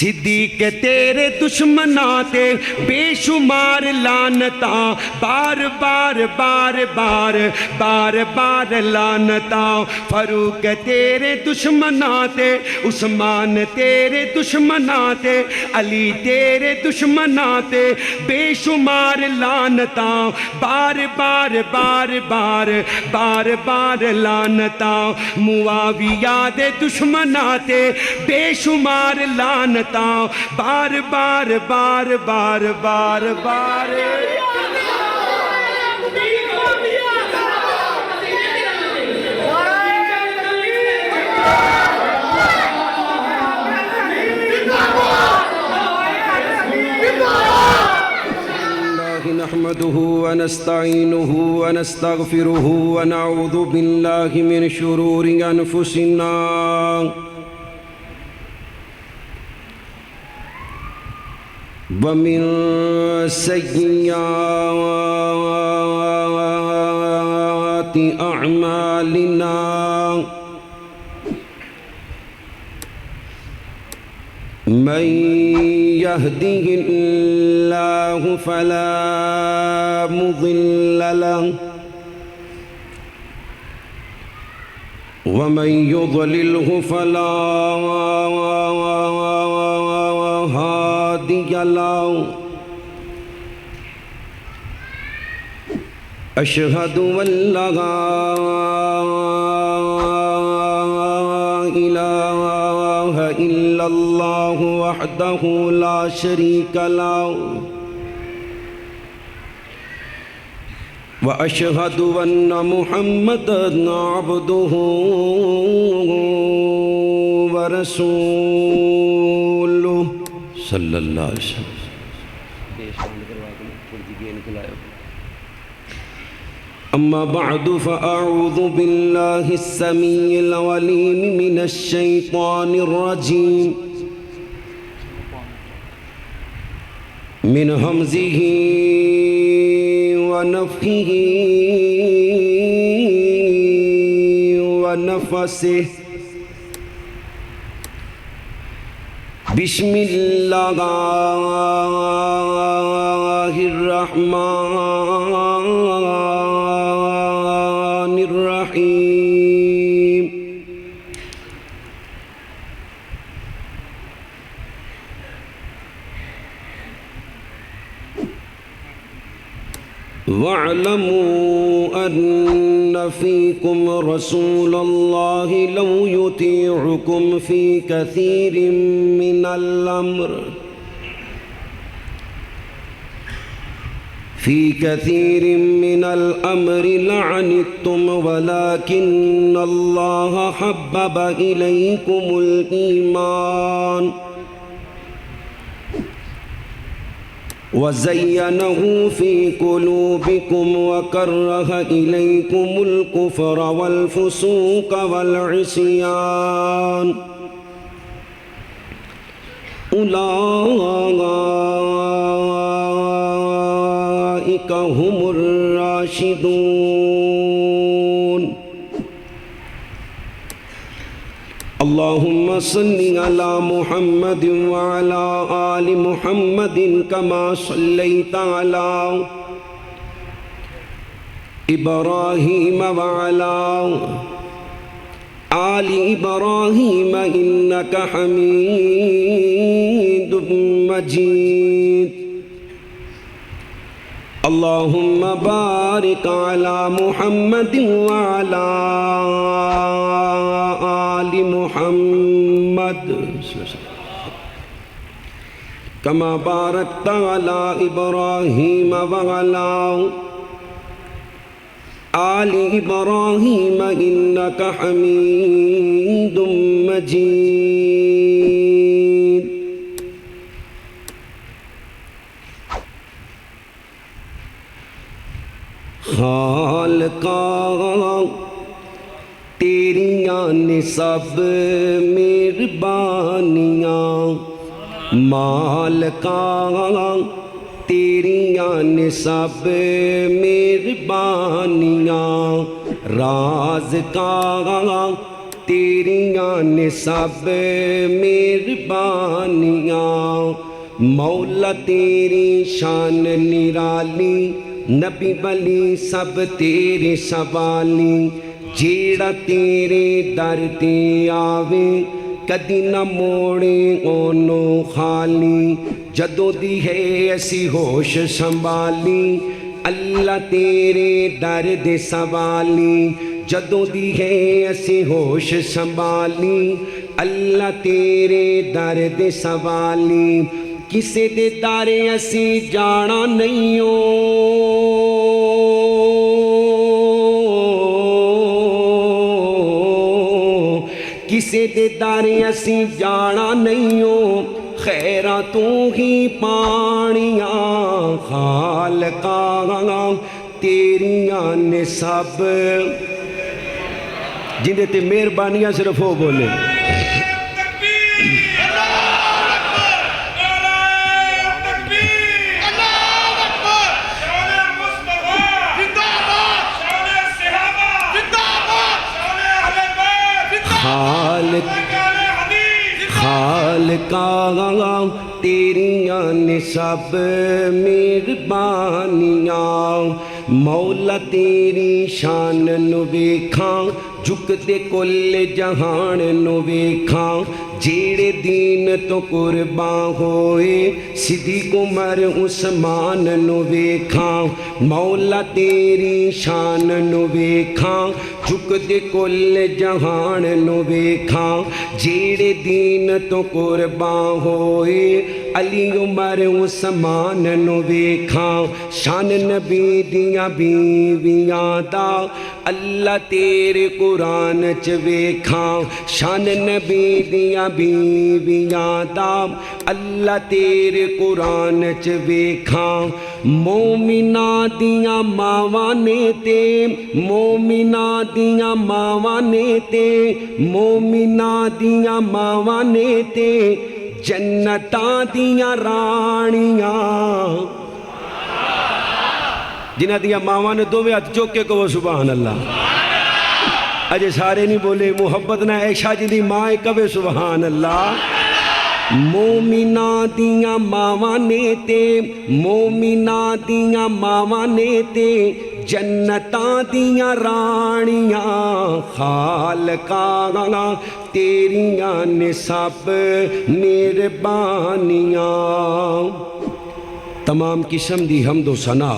صدیق تیرے دشمناں تے بے شمار لعنتاں، بار بار بار بار بار بار لعنتاں۔ فاروق تیرے دشمناں تے، عثمان تیرے دشمناں تے، علی تیرے دشمناں تے، بے شمار لعنتاں، بار بار بار بار بار بار لعنتاں۔ معاویہ دے دشمناں تے بے شمار لعنتاں، بار بار بار بار بار بار نحمده ونستعينه ونستغفره ونعوذ بالله من شرور أنفسنا ومن سيئات أعمالنا من يهده الله فلا مضل له ومن يضلله فلا هادي له أشهد أن لا إله إلا الله وحده لا شريك له وأشهد أن محمدًا عبده ورسوله صلی اللہ علیہ وسلم۔ أما بعد فأعوذ بالله السميع العليم من الشيطان الرجيم من همزه ونفخه ونفسه بسم الله الرحمن الرحيم واعلموا أن فيكم رسول الله لو يطيعكم في كثير من الأمر لعنتم ولكن الله حبب إليكم الإيمان وزينه في قلوبكم وكره إليكم الكفر والفسوق والعصيان أولئك هم الراشدون اللهم صل على محمد وعلى آل محمد كما صليت على إبراهيم وعلى آل إبراهيم إنك حميد مجيد اللهم بارك على محمد وعلى آل محمد كما باركت على إبراهيم وعلى آل إبراهيم إنك حميد مجيد خالقا تیریاں نے سب مہربانیاں مالکا تیریاں نے سب مہربانیاں رازقا تیریاں نے سب مہربانیاں مولا تیری شان نرالی نبی بلی سب تیرے سوالی جیڑا تیرے در تے آوے کدی نہ موڑے اونوں خالی جدوں دی ہے ایسی ہوش سنبھالی اللہ تیرے در دے سوالی جدوں دی ہے ایسی ہوش سنبھالی اللہ تیرے در دے سوالی کسے دے دارے اسی جانا نہیں ہو کسے دے دارے اسی جانا نہیں ہو خیراں تو ہی پانیاں خالقاں تیریاں نے سب جنہیں تے مہربانیاں صرف ہو بولے خالقاں تیریاں نے سب مہربانیاں مولا تیری شان نو ویکھاں جھکتے کل جہان نو ویکھاں جیڑے دین تو قربان ہوئے صدیق عمر عثمان نو ویکھاں مولا تیری شان نو ویکھاں جھکتے کل جہان نو ویکھاں جیڑے دین تو قربان ہوئے علی عمر عثمان نو ویکھاں شان نبی دیاں بیویاں دا اللہ تیرے قرآن چ ویکھاں شان نبی دیاں بیویاں دا اللہ تیرے قرآن چ ویکھاں مومناں دیاں ماواں نے تے مومناں دیاں ماواں نے تے مومناں دیاں ماواں نے تے جنتاں دیاں رانیاں جنہ دیاں ماواں نے دو ہاتھ چوک کے کہو سبحان اللہ اجے سارے نہیں بولے محبت نہ عائشہ جی دی ماں کہے سبحان اللہ مومناں دیاں ماواں نے تے مومناں دیاں ماواں نے تے جنتاں دیاں رانیاں خالقاں تیریاں نے سب مہربانیاں تمام قسم دی حمد و ثنا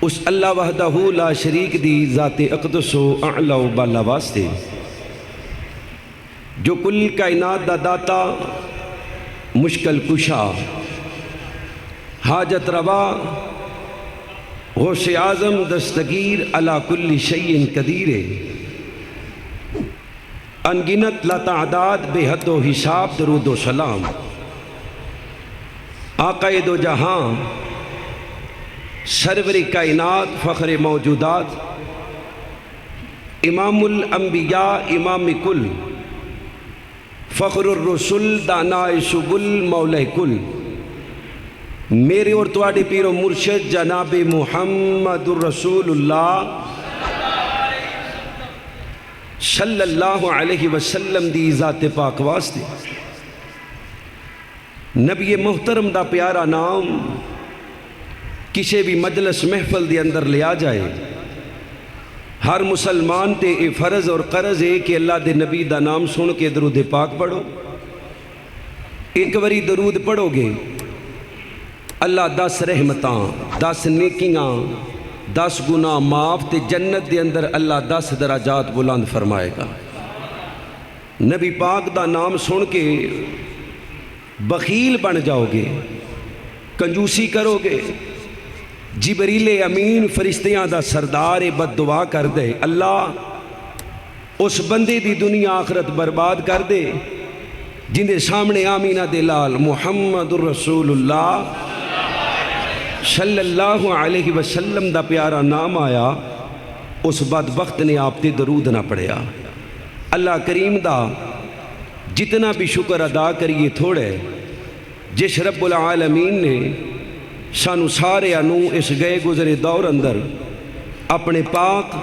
اس اللہ وحدہ لا شریک دی ذات اقدس و اعلی و بالا واسطے جو کل کائنات دا داتا مشکل کشا حاجت روا غوث اعظم دستگیر علی کل شیء قدیر انگنت لا تعداد بے حد و حساب درود و سلام آقا دو جہاں سرور کائنات فخر موجودات امام الانبیاء امام کل فخر الرسل دانائے سبل مولا کل میرے اور تواڈے پیر و مرشد جناب محمد الرسول اللہ صلی اللہ علیہ وسلم دی ذات پاک واسطے نبی محترم دا پیارا نام کسی بھی مجلس محفل دے اندر لیا جائے ہر مسلمان تے اے فرض اور قرض ہے کہ اللہ دے نبی دا نام سن کے درود پاک پڑھو ایک وری درود پڑھو گے اللہ 10 رحمتاں 10 نیکیاں 10 گناہ معاف تے جنت دے اندر اللہ 10 درجات بلند فرمائے گا نبی پاک دا نام سن کے بخیل بن جاؤ گے کنجوسی کرو گے جبریل امین فرشتیاں دا سردار بد دعا کر دے اللہ اس بندے دی دنیا آخرت برباد کر دے جن دے سامنے آمینہ دلال محمد الرسول اللہ صلی اللہ علیہ وسلم دا پیارا نام آیا اس بدبخت نے آپ تے درود نہ پڑھیا اللہ کریم دا جتنا بھی شکر ادا کریے تھوڑے جس رب العالمین نے سانو سارے انو اس گئے گزرے دور اندر اپنے پاک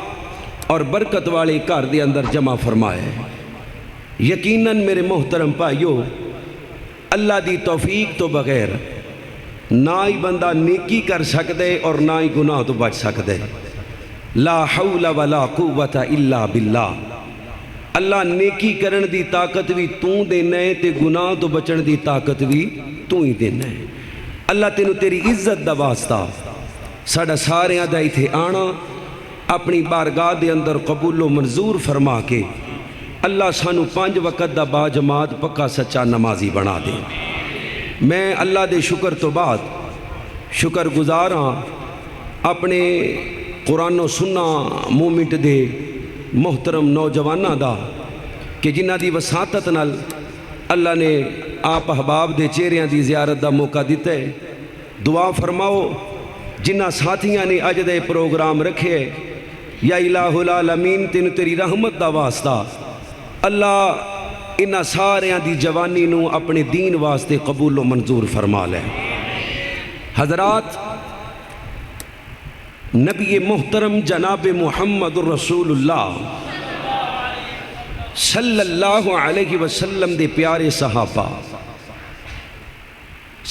اور برکت والے گھر دے اندر جمع فرمائے۔ یقیناً میرے محترم بھائیو، اللہ دی توفیق تو بغیر نہ ہی بندہ نیکی کر سکدے اور نہ ہی گناہ تو بچ سکدے۔ لا حول ولا قوت الا باللہ۔ اللہ نیکی کرن دی طاقت بھی تو دینا ہے تے گناہ تو بچن دی طاقت بھی تو ہی دینا ہے۔ اللہ تینوں تیری عزت دا واسطہ ساڑا ساریاں دا ایتھے آنا اپنی بارگاہ دے اندر قبول و منظور فرما کے اللہ سانو 5 وقت دا با جماعت پکا سچا نمازی بنا دے۔ میں اللہ دے شکر تو بعد شکر گزار ہاں اپنے قرآن و سننا مومنٹ دے محترم نوجوانہ دا کہ جنہ دی وساطت نال اللہ نے آپ احباب دے چہریاں دی زیارت دا موقع دیتا ہے۔ دعا فرماؤ جنہ ساتھیاں نے اج دے پروگرام رکھے یا الہ العالمین تینوں تیری رحمت دا واسطہ اللہ انہاں ساریاں دی جوانی نو اپنے دین واسطے قبول و منظور فرما لے۔ حضرات، نبی محترم جناب محمد الرسول اللہ صلی اللہ علیہ وسلم دے پیارے صحابہ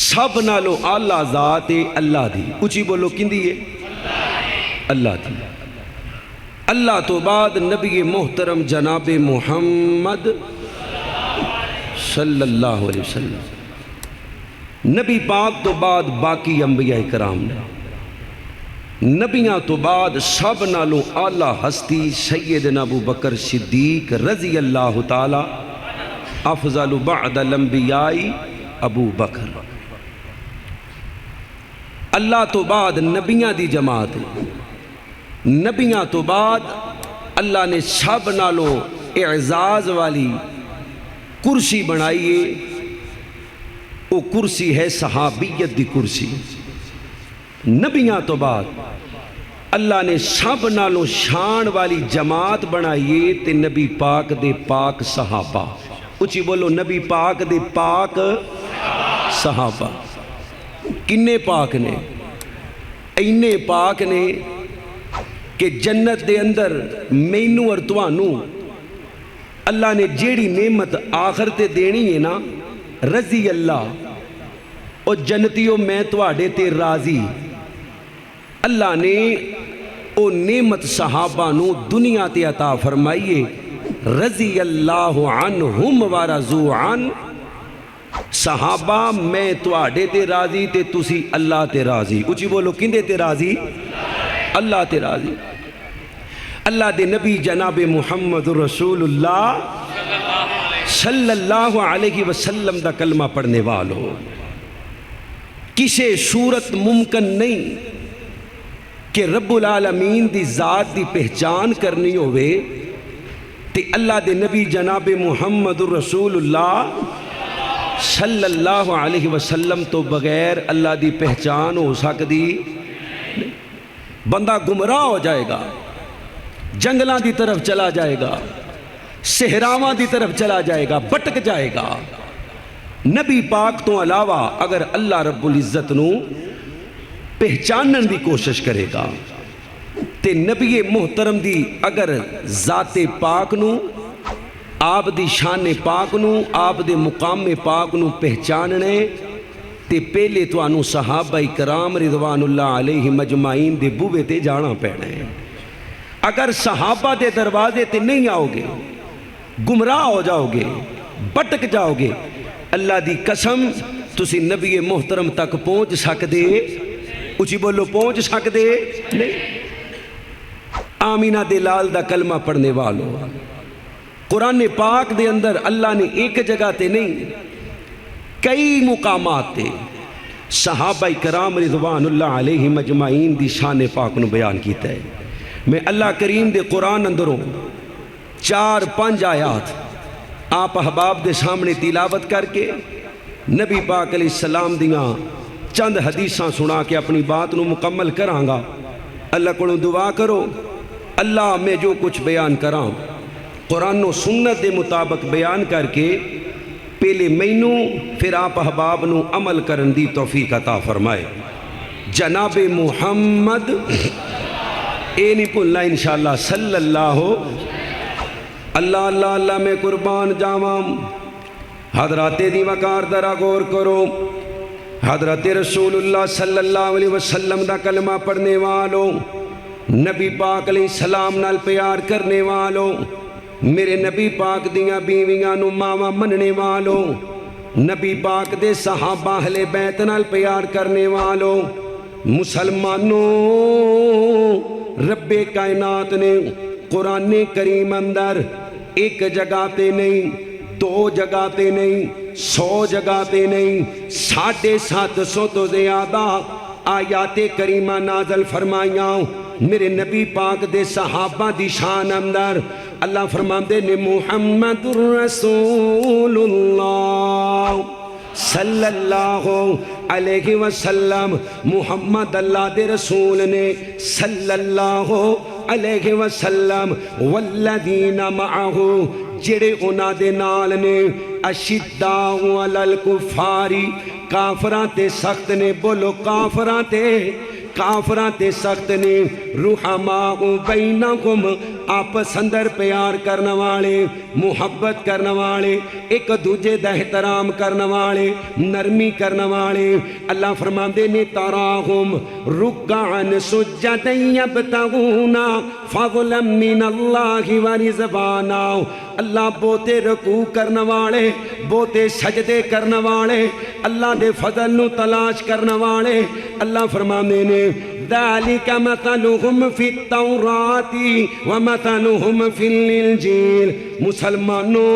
سب نالو اعلیٰ ذات اللہ دی، اچھی بولو کندی ہے؟ اللہ دی۔ اللہ تو بعد نبی محترم جناب محمد صلی اللہ علیہ وسلم، نبی پاک تو بعد باقی انبیاء کرام نے، نبیاں تو بعد سب نالوں اعلیٰ ہستی سیدنا ابو بکر صدیق رضی اللہ تعالی افضل بعد الانبیاء ابو بکر۔ اللہ تو بعد نبیاں دی جماعت، نبیاں تو بعد اللہ نے سب نالوں اعزاز والی کرسی بنائیے، وہ کرسی ہے صحابیت دی کرسی۔ نبیاں تو بعد اللہ نے سب نالوں شان والی جماعت بنائیے تے نبی پاک دے پاک صحابہ، اچھی بولو نبی پاک دے پاک صحابہ۔ کنے پاک نے؟ اینے پاک نے کہ جنت دے اندر مینوں اور توانوں اللہ نے جیڑی نعمت آخر تے دینی ہے نا، رضی اللہ، اور جنتیوں میں تواڈے تے راضی، اللہ نے او نعمت صحابہ نو دنیا تے عطا فرمائیے، رضی اللہ عنہم ورضوا عنہ۔ صحابہ میں تواڈے تے راضی تے تسی اللہ تے راضی، اچھی بولو کندے تے راضی؟ اللہ تے راضی۔ اللہ دے نبی جناب محمد رسول اللہ صلی اللہ علیہ وسلم دا کلمہ پڑھنے والو، کسے صورت ممکن نہیں کہ رب العالمین دی ذات دی پہچان کرنی ہوئے تے اللہ دے نبی جناب محمد رسول اللہ صلی اللہ علیہ وسلم تو بغیر اللہ دی پہچان ہو سکتی؟ بندہ گمراہ ہو جائے گا، جنگلاں دی طرف چلا جائے گا، صحراواں دی طرف چلا جائے گا، بٹک جائے گا۔ نبی پاک تو علاوہ اگر اللہ رب العزت نو پہچانن دی کوشش کرے گا تے نبی محترم دی اگر ذات پاک نو، آپ دی شان پاک نو، آپ دے مقام پاک نو پہچاننے تے پہلے تو انو صحابہ کرام رضوان اللہ علیہ مجمعین دے بوے تے جانا پینے۔ اگر صحابہ دے دروازے تے نہیں آؤ گے، گمراہ ہو جاؤ گے، بٹک جاؤ گے، اللہ دی قسم تسی نبی محترم تک پہنچ سکدے؟ اچھی بولو پہنچ سکدے نہیں۔ آمینہ دلال دا کلمہ پڑھنے والو، قرآن پاک دے اندر اللہ نے ایک جگہ تے نہیں کئی مقامات تے صحابہ کرام رضوان اللہ علیہ مجمعین دی شان پاک نو بیان کیتا ہے۔ میں اللہ کریم دے قرآن اندروں 4-5 آیات آپ احباب دے سامنے تلاوت کر کے نبی پاک علیہ السلام دیاں چند حدیثاں سنا کے اپنی بات نو مکمل کرانگا۔ اللہ کو دعا کرو اللہ میں جو کچھ بیان کراں قرآن و سنت دے مطابق بیان کر کے پہلے مینوں پھر آپ احباب نو عمل کرن دی توفیق عطا فرمائے۔ جناب محمد اے نہیں بھولنا انشاءاللہ صلی اللہ اللہ اللہ اللہ میں قربان جاوام حضرات دی وقار درہ غور کرو حضرت رسول اللہ صلی اللہ علیہ وسلم دا کلمہ پڑھنے والوں نبی پاک علیہ السلام نال پیار کرنے والوں میرے نبی پاک دیاں بیویاں نو ماوا مننے والوں نبی پاک دے صحابہ اہل بیت نال پیار کرنے والوں مسلمانوں رب کائنات نے قرآن کریم اندر ایک جگہ تے نہیں دو جگہ تے نہیں 100 جگہ تے نہیں 750 تو زیادہ آیات کریمہ نازل فرمائیاں میرے نبی پاک دے صحابہ دی شان اندر اللہ فرماندے نے محمد رسول اللہ صلی اللہ علیہ وسلم محمد اللہ دے رسول نے صلی اللہ علیہ وسلم والذین معہو جڑے انہاں دے نال نے اشداء علی الکفاری کافراں تے سخت نے بولو کافراں تے سخت نے رحماء بینکم آپس اندر پیار کرنے والے محبت کرنے والے ایک دوجے دا احترام کرنے والے نرمی کرنے والے اللہ فرماندے نے تراہم رکعن سجدن یبتغون فضلا من اللہ ورضوانا اللہ بوتے رکوع کرنے والے بوتے سجدے کرنے والے اللہ دے فضل نو تلاش کرنے والے اللہ فرماندے نے ذالک مثلہم فی التوراۃ ومثلہم فی الانجیل مسلمانوں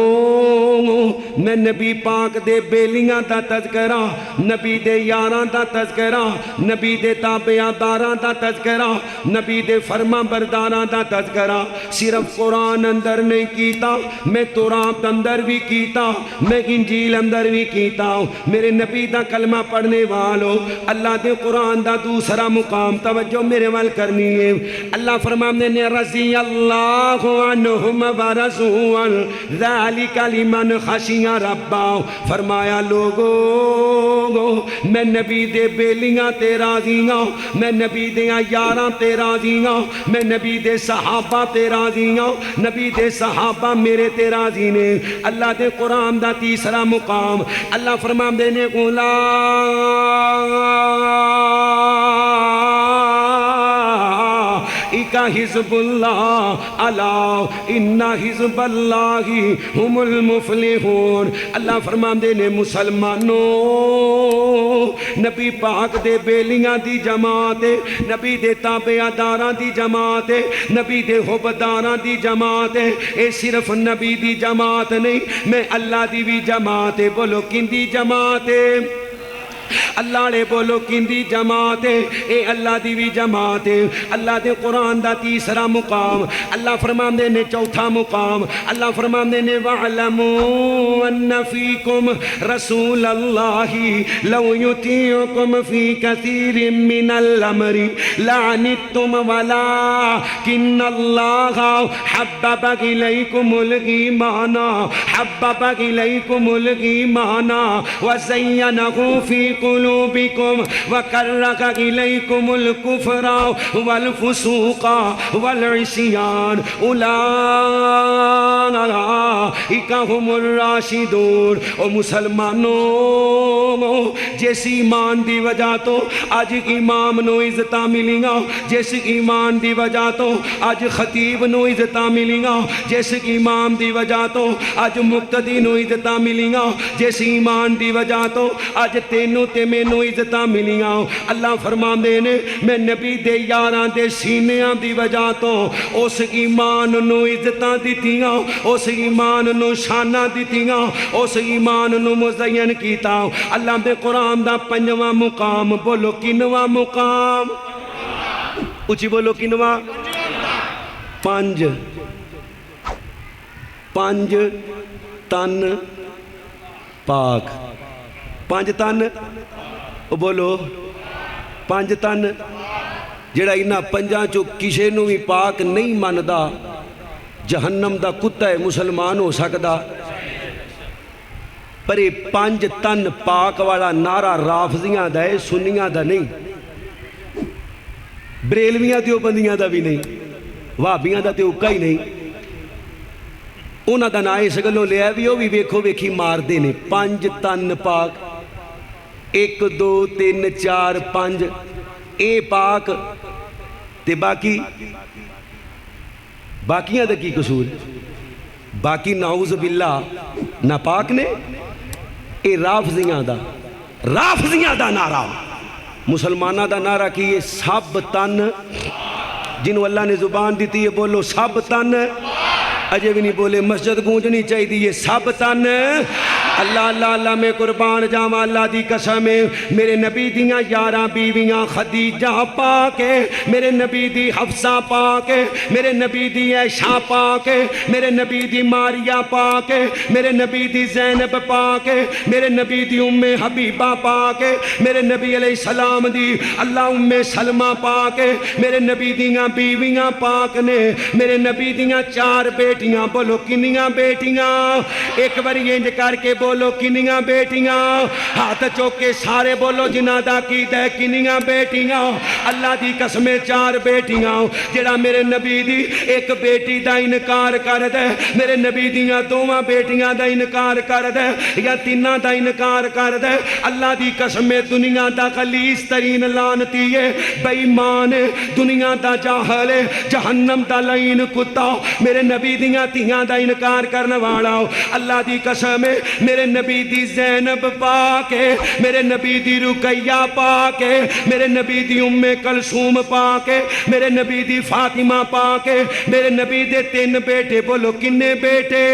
میں نبی پاک دے بیلیاں دا تذکرہ نبی دے یاراں دا تذکرہ نبی دے تابعداراں دا تذکرہ نبی دے فرما برداراں دا تذکرہ صرف قرآن اندر نہیں کیتا میں تورات اندر بھی کیتا میں انجیل اندر بھی کیتا میرے نبی دا کلمہ پڑھنے والو اللہ دے قرآن دا دوسرا مقام توجہ میرے وال کرنی ہے اللہ فرمانے نے رضی اللہ عنہم ورضوا ذالک لمن خشی ربا فرمایا لوگو میں نبی دے بیلیاں تے راضیاں میں نبی دے یاراں تے راضیاں میں نبی دے صحابہ تے راضیاں نبی دے صحابہ میرے تے راضی نے اللہ دے قرآن دا تیسرا مقام اللہ فرماندے نے اِکا حزب اللہ علاؤ اِنَّا حزب اللہ ہم المفلحون اللہ فرماندے نے مسلمانوں نبی پاک دے بیلیاں دی جماعت نبی دے تابعداراں دی جماعت نبی دے حبداراں دی جماعت اے صرف نبی دی جماعت نہیں میں اللہ دی بھی جماعت بولو کن دی جماعت اللہ لے بولو کن دی جماعت اے اللہ دی بھی جماعت اللہ دے قرآن دا تیسرا مقام اللہ فرماندے نے چوتھا مقام اللہ فرماندے نے وَعْلَمُوا أَنَّ فِيكُمْ رَسُولَ اللَّهِ لَوْ يُطِيعُكُمْ فِي كَثِيرٍ مِّنَ الْأَمْرِ لَعَنِتُّمْ وَلَٰكِنَّ اللَّهَ حَبَّبَ إِلَيْكُمُ الْإِيمَانَ وَزَيَّنَهُ فِي قلوبكم وكره إليكم الكفر والفسوق والعصيان أولئك هم الراشدون او مسلمانوں جس ایمان دی وجہ تو آج امام نو عزتاں ملیاں جس ایمان دی وجہ تو آج خطیب نو عزتاں ملیاں جس ایمان دی وجہ تو آج مقتدی نو عزتاں ملیاں جس ایمان دی وجہ تو آج تینوں تے مینوں عزتاں ملیاں اللہ فرماندے نے میں نبی دے یاراں دے سینیاں دی وجہ تو اس ایمان نو عزتاں دتیاں اس ایمان نو شاناں دتیاں اس ایمان نو مزین کیتا اللہ دے قرآن دا پنجواں مقام بولو کنواں مقام اچھی بولو کنواں پانچ تن پاک پانچ تن بولو پانچ تن جڑا انہاں پنجاں چو کسے نو بھی پاک نہیں مندا جہنم دا کتا ہے مسلمان ہو سکدا پر یہ پانچ تن پاک والا نعرہ رافضیاں دا ہے سنیاں دا نہیں بریلویاں دیوبندیاں دا بھی نہیں، وہابیاں دا تے اکا ہی نہیں، انہاں دا نا اس گلوں لیا بھی وہ بھی ویکھو ویکھی مار دے نے 5 تن پاک 1 2 3 4 5 اے پاک تے باقیاں دا کی قصور، باقی نعوذ باللہ ناپاک نے۔ اے رافضیاں دا نعرہ، مسلمانہ دا نعرہ کی یہ سب تن جنہوں اللہ نے زبان دیتی ہے بولو سب تن، اجے بھی نہیں بولے مسجد گونجنی چاہیے یہ سب تن۔ اللہ اللہ اللہ میں قربان جاواں اللہ دی قسم میرے نبی دیاں 11 بیویاں خدیجہ پاک میرے نبی دی حفصہ پاک میرے نبی دی عائشہ پاک میرے نبی دی ماریہ پاک میرے نبی دی زینب پاک میرے نبی دی ام حبیبہ پاک میرے نبی علیہ السلام دی اللہ سلمہ پاک میرے نبی دیاں بیویاں پاک نے میرے نبی دیاں 4 بیٹیاں بولو کنیاں بیٹیاں ایک باری انج کر کے بولو کنیاں بیٹیاں ہاتھ چوکے سارے بولو جنہ دا کی دے کنیاں بیٹیاں اللہ دی قسمیں 4 بیٹیاں جڑا میرے نبی دی ایک بیٹی دا انکار کر دے میرے نبی دیاں 2 بیٹیاں دا انکار کر دے یا 3 دا انکار کر دے اللہ دی قسمیں دنیا دا خلیص ترین لعنتی ہے بے ایمان دنیا دا جاہل جہنم دا لعین کتا میرے نبی دیاں تیاں دا انکار کرنے والا اللہ دی قسم میرے نبی دی زینب پاک میرے نبی دی رقیہ پاک میرے نبی دی ام کلثوم پاک میرے نبی دی فاطمہ پاک میرے نبی دے 3 بیٹے بولو کنے بیٹے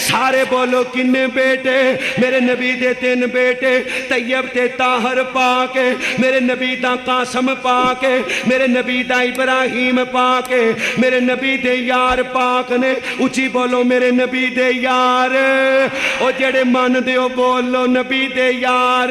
سارے بولو کنے بیٹے میرے نبی دے 3 بیٹے طیب تے طاہر پاک میرے نبی دا قاسم پاک میرے نبی دا ابراہیم پاک میرے نبی دے یار پاک نے اچھی بولو میرے نبی دے یار او جڑے من دیو بولو نبی دے یار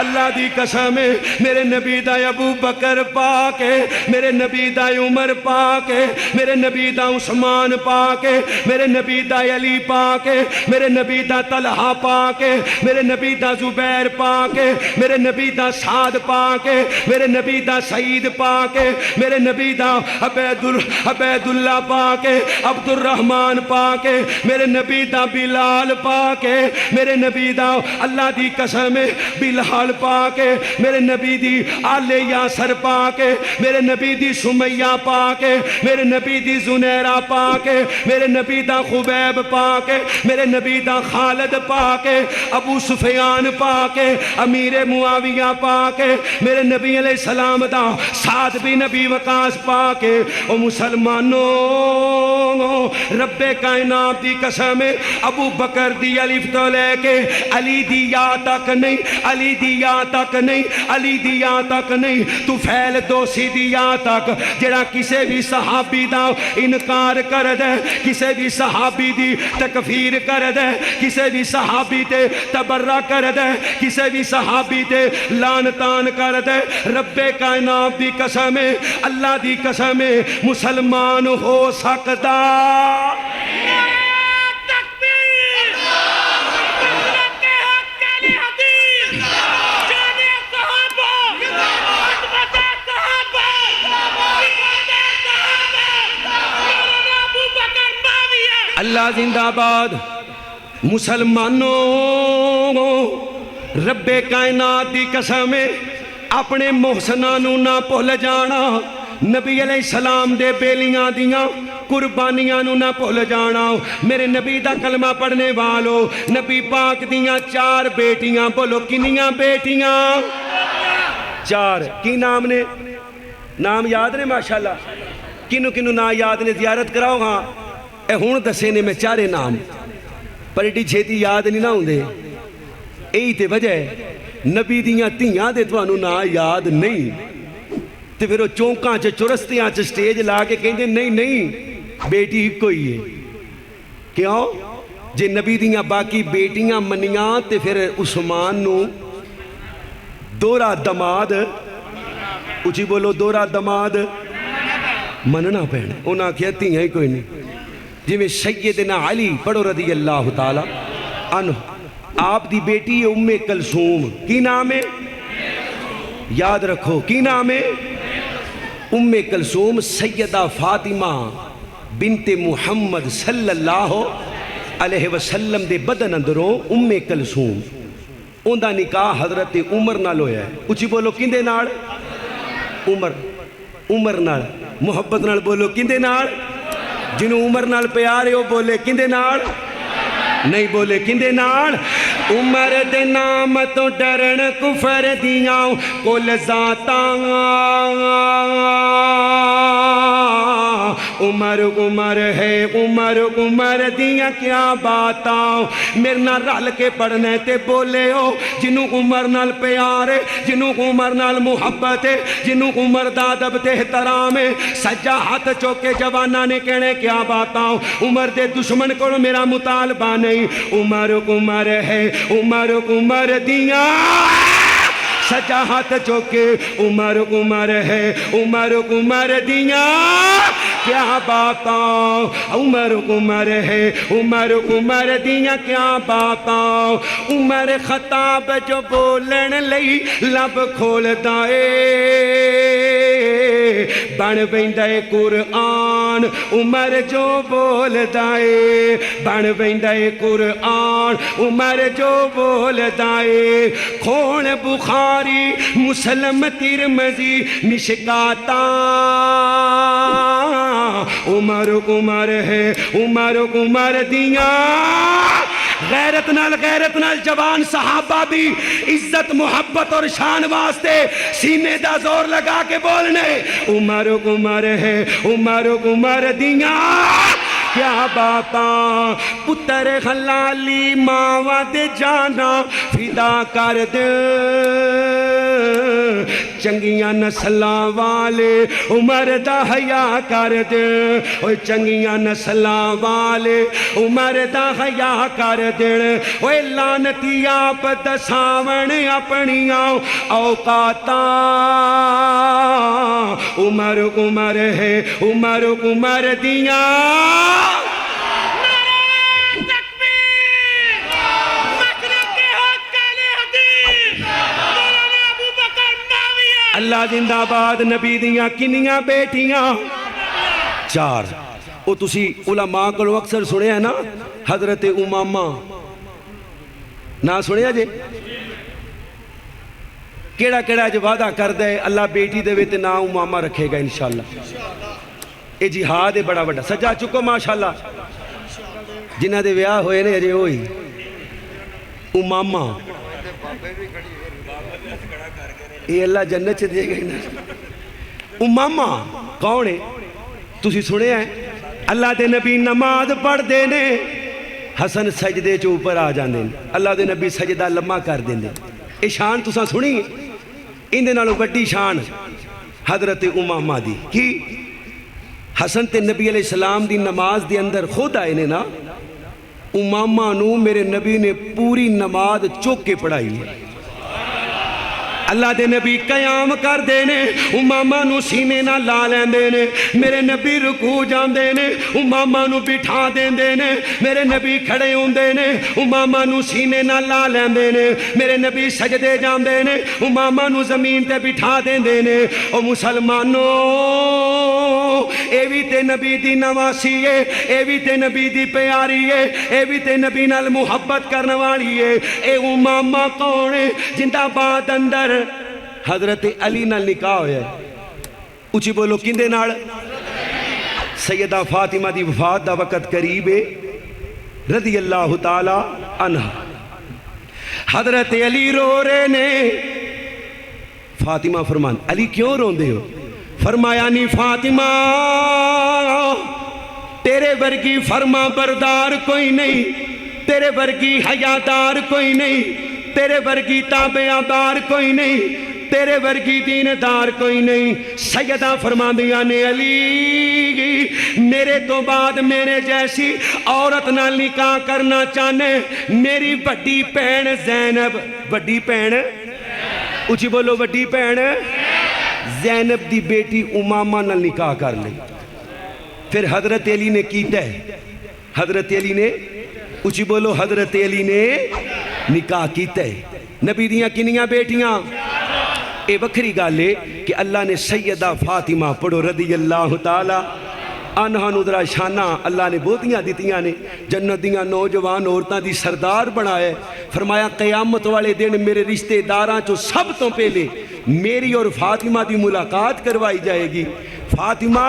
اللہ دی قسم میرے نبی دا ابو بکر پاک میرے نبی دا عمر پاک میرے نبی دا عثمان پاک میرے نبی دا علی پاک میرے نبی دا طلحہ پاک میرے نبی دا زبیر پاک میرے نبی دا سعد پاک میرے نبی دا سعید پاک میرے نبی دا عبید اللہ پاک عبد الرحمن پاک میرے نبی دا بلال پاک میرے نبی دا اللہ دی قسم بلال پاک میرے نبی دی آل یاسر پاک میرے نبی دی سمیہ پاک میرے نبی دی زنیرہ پاک میرے نبی دا خبیب پاک میرے نبی دا خالد پاک ابو سفیان پاک امیر معاویہ پاک میرے نبی علیہ السلام دا سعد بن ابی وقاص پاک او مسلمانوں رب کائنات دی قسم ابو بکر دی الف تو لے کے علی دی یا تک نہیں علی دی یا تک نہیں علی دی یا تک نہیں تو فیل دوسی دی یا تک جڑا کسے بھی صحابی دا انکار کر دے کسے بھی صحابی دی تکفیر کر دے کسے بھی صحابی تے تبرہ کر دے کسے بھی صحابی تے لانتان کر دے رب کائنات دی قسم اللہ دی قسم مسلمان ہو سکتا اللہ زندہ باد مسلمانوں رب کائنات دی قسم اپنے محسنانوں نہ بھول جانا نبی علیہ السلام دے بیلیاں دیاں قربانیاں نہ بھول جانا میرے نبی دا کلمہ پڑھنے والو نبی پاک دیاں 4 بیٹیاں بولو کنیاں بیٹیاں 4 کی نام نے نام یاد نے ماشاءاللہ کنو کنو نام یاد نے زیارت کراؤ ہاں اے ہون دسے نے میں 4 نام پر ایڈی چھیتی یاد نہیں نہ ہوں دے ایہی تے وجہ ہے نبی دیاں تیاں دے توانو نا یاد نہیں تے پھر وہ چونکاں چے چرستیاں چے سٹیج لا کے کہیں دے نہیں بیٹی کوئی ہے کیوں جے نبی دیاں باقی بیٹیاں منیاں تے پھر عثمان نو دورہ دماد اچھی بولو دورہ دماد مننا پہنے انہاں کیا تیاں ہی کوئی نہیں جی میں سیدنا علی پڑھو رضی اللہ تعالیٰ عنہ آپ دی بیٹی ام کلثوم کی نام ہے یاد رکھو کی نام ہے ام کلثوم سیدہ فاطمہ بنت محمد صلی اللہ علیہ وسلم دے بدن اندروں ام کلثوم اون دا نکاح حضرت عمر نال ہویا ہے. اچھی بولو کندے نال؟ عمر نال. محبت نال بولو کندے نال؟ جنہوں عمر نال پیارے ہو بولے کندے نال؟ نہیں بولے کندے نال؟ عمر دے نام تو ڈرن کفر دیاں کل ذاتاں عمر ہے عمر دیاں کیا باتاں میرے نال رل کے پڑھنے تے بولے ہو جنہوں عمر نال پیارے جنہوں عمر نال محبت ہے جنہوں عمر دا ادب تے احترام ہے سجا ہاتھ چوکے جوانا نے کہنے کیا باتاں عمر دے دشمن کو میرا مطالبہ نہیں عمر ہے عمر دیاں سجا ہاتھ چوکے عمر ہے عمر دیاں کیا باتاں عمر ہے عمر دیاں کیا باتاں عمر خطاب جو بولن لئی لب کھولدا اے بن ویندا اے قرآن عمر جو بولدا اے بن ویندا اے قرآن عمر جو بولدا اے کھول بخاری مسلم ترمذی مشکاتاں عمر ہے عمر دیاں غیرت نال جوان صحابہ بھی عزت محبت اور شان واسطے سینے دا زور لگا کے بولنے عمر ہے عمر دیاں کیا باتاں پتر خلالی ماوا دے جانا فدا کر دے چنگیاں نسلاں والے عمر دا حیا کر دے اوے چنگیاں نسلاں والے عمر دا حیا کر دے اوے لعنتی آپ دساون اپنیاں اوقاتاں عمر ہے عمر دیاں اللہ زندہ باد نبی دیاں کنیاں بیٹیاں 4 او تسی علماء کو اکثر سنے ہیں نا حضرت امامہ نہ سنے جے کیڑا جو وعدہ کر دے اللہ بیٹی دے تے نا امامہ رکھے گا انشاءاللہ اے جہاد ہے بڑا بڑا سجا چکو ماشاءاللہ جنہ دے ویاہ ہوئے نے اجے ہوئی امامہ یہ اللہ جنت سے دے گئی نا امامہ کون ہے تسی سنے ہیں اللہ دے نبی نماز پڑھ دینے حسن سجدے چو اوپر آ جاندے اللہ دے نبی سجدہ لمحہ کر دیندے اے شان تساں سنی ان دے نالوں بڑی شان حضرت امامہ دی کی حسن تے نبی علیہ السلام دی نماز دی اندر خود آئے نے نا امامہ نو میرے نبی نے پوری نماز چوک کے پڑھائی ہے اللہ دے نبی قیام کر دینے امامہ نو سینے نہ لا لین دینے میرے نبی رکوع جان دینے امامہ نو بٹھا دین دینے میرے نبی کھڑے ہون دینے امامہ نو سینے نہ لا لین دینے میرے نبی سجدے جان دینے امامہ نو زمین تے بٹھا دین دینے او مسلمانوں اے بھی تے نبی دی نواسی ہے اے بھی تے نبی دی پیاری ہے اے بھی تے نبی نال محبت کرنے والی ہے اے امامہ کون ہے جندہ بات اندر حضرت علی نال نکاح ہویا ہے اچھی بولو کندے نال سیدہ فاطمہ دی وفات دا وقت قریب ہے رضی اللہ تعالی عنہ حضرت علی رو رہے نے فاطمہ فرمان علی کیوں رون دے ہو فرمایا نہیں فاطمہ تیرے ورگی فرما بردار کوئی نہیں تیرے ورگی حیادار کوئی نہیں تیرے ورگی تابعدار کوئی نہیں تیرے ورگی دیندار کوئی نہیں سیدہ فرماندیاں نے علی میرے تو بعد میرے جیسی عورت نہ نکاح کرنا چاہنے میری بڑی پہن زینب بڑی پہن اچھی بولو بڑی پہن زینب دی بیٹی امامہ نہ نکاح کر لے پھر حضرت علی نے کیتا ہے حضرت علی نے اچھی بولو حضرت علی نے نکاح کیتا ہے نبی دیاں کنیاں بیٹیاں اے وکری گالے کہ اللہ نے سیدہ فاطمہ پڑھو رضی اللہ تعالی عنہا ندرا شانہ اللہ نے بہتیاں دیتیاں نے جنت دیاں نوجوان عورتاں دی سردار بنائے فرمایا قیامت والے دن میرے رشتہ داراں چو سب تو پہلے میری اور فاطمہ دی ملاقات کروائی جائے گی فاطمہ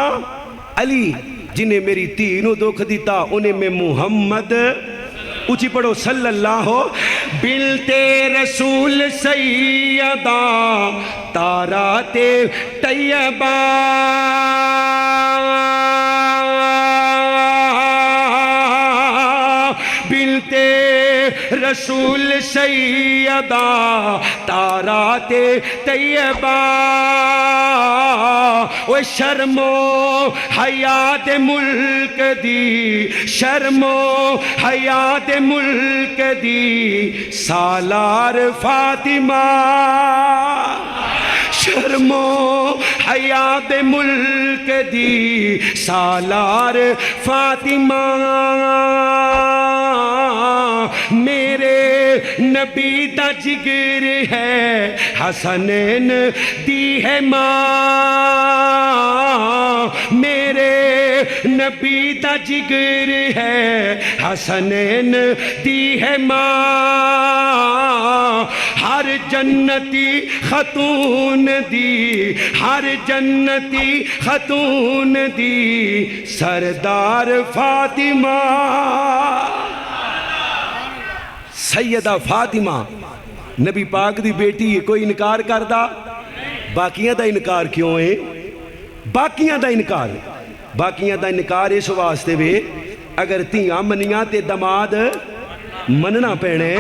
علی جنہیں میری تینوں دکھ دیتا انہیں میں محمد اچھی پڑھو صلی اللہ بلتے رسول سیدہ تارات طیبہ بلتے رسول سیدہ تارات طیبہ وہ شرم و حیات ملک دی شرم و حیات ملک دی سالار فاطمہ شرم و حیات ملک دی سالار فاطمہ میرے نبی دا جگر ہے حسنین دی ہے ماں میرے نبی دا جگر ہے حسنین دی ہے ماں ہر جنتی خاتون دی ہر جنتی خاتون دی سردار فاطمہ سیدہ فاطمہ نبی پاک دی بیٹی کوئی انکار کردہ باقیاں دا انکار کیوں ہے باقیاں دا انکار اس واسطے وے اگر تیاں منیاں تے دماد مننا پینے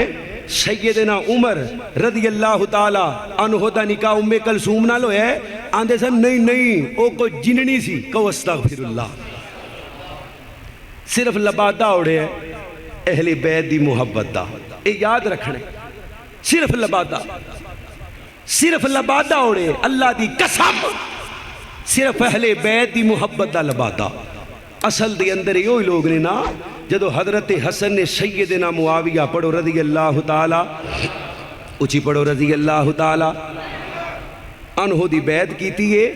سیدنا عمر رضی اللہ تعالیٰ عنہ دا نکاح ام کلثوم نہ لو ہے آندے سن نہیں او کو جننی سی کو استغفر اللہ صرف لبادہ اڑے ہے اہل بیت دی محبت دا اے یاد رکھنے صرف لبادہ اڑے اللہ دی قسم صرف اہل بیت دی محبت دا لبادہ اصل دے اندر یہ لوگ نے نا جدو حضرت حسن نے سیدنا معاویہ پڑھو رضی اللہ تعالیٰ اچھی پڑھو رضی اللہ تعالیٰ انہو دی بیعت کیتی ہے